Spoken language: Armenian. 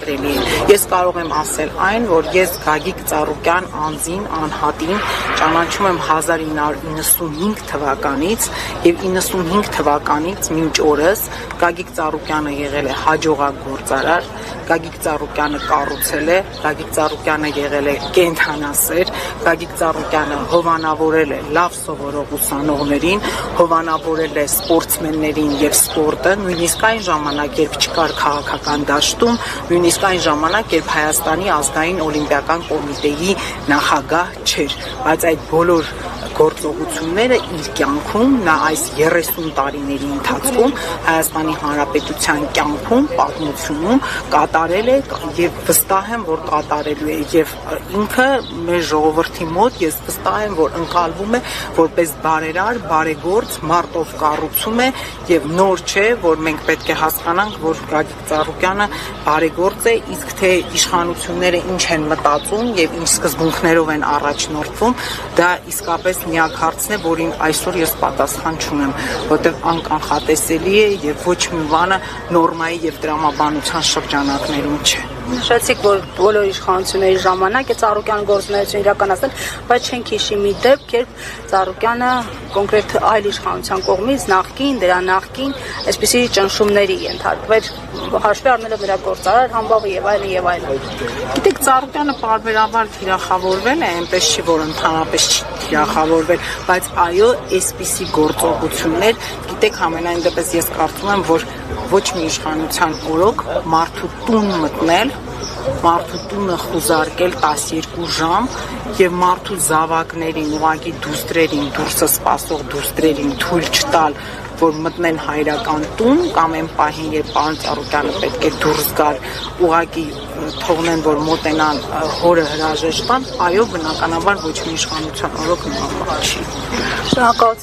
անխուսափելի է։ Ես կարող եմ ասել այն, որ ես Գագիկ Ծառուկյան անձին, անհատին ճանաչում եմ 1995 թվականից եւ 95 թվականից մինչ օրս Գագիկ Ծառուկյանը եղել է հաջողակ գործարար, Գագիկ Ծառուկյանը կառուցել է, Գագիկ Ծառուկյանը եղել է կենդանասեր, Գագիկ Ծառուկյանը հովանավորել է լավ սովորող ուսանողներին, հովանավորել է սպորտսմեններին եւ սպորտը, նույնիսկ այն ժամանակ, երբ չկար քաղաքական դաշտում, նույնիսկ այն ժամանակ, երբ Հայաստանի ազգային օլիմպիական կոմիտեի նախագահ չէր, բայց այդ բոլոր գործողությունները իր կյանքում նա այս 30 տարիների ընթացքում Հայաստանի Հանրապետության կյանքում, պատմությունում կատարել է եւ վստահ եմ, որ կատարելու է եւ ինքը մեր ժողովրդի մոտ ես վստահ եմ, որ ընկալվում է որպես բարերար, բարեգործ, մարտով կառուցում է եւ նոր չէ, որ մենք պետք է հասկանանք, որ Գագիկ Ծառուկյանը բարեգործ է, իսկ թե իշխանությունները ինչ են մտածում եւ ինչ սկզբունքներով են առաջնորդվում, դա իսկապես միակ հարցն է, որին այսօր ես պատասխան չունեմ, որտեղ անկանխատեսելի է եւ ոչ մի բանը նորմայի եւ տրամաբանության շրջանակներում չէ։ Նշեցիք, որ բոլոր իշխանությունների ժամանակ է Ծառուկյանը գործունեություն իրականացնել, բայց չենք հիշի մի դեպք, երբ Ծառուկյանը կոնկրետ այլ իշխանության կողմից նախկին, դրա նախկին այսպիսի ճնշումների ենթարկվեր, հաշվի առնելով նրա գործարար համբավը եւ այլն եւ այլն։ Գիտեք, Ծառուկյանը պարբերաբար թիրախավորվել է, այնպես չի, որ ընդհանրապես չի թիրախավորվել, բայց այո, այսպիսի գործողություններ, գիտեք, համենայն դեպս ես կարծում եմ, որ ոչ մի իշխանության օրոք մարդու տուն մտնել, մարդու տունը խուզարկել 12 ժամ եւ մարդու զավակներին, ուղղակի դուստրերին, դուրսը սպասող դուստրերին թույլ չտալ, որ մտնեն հայրական տուն կամ այն պահին, երբ պարոն Ծառուկյանը պետք է դուրս գար, ուղղակի թողնեն, որ մոտենան հորը հրաժեշտ տան, այո, բնականաբար ոչ մի իշխանության օրոք նման բան չի։ Շնորհակալություն։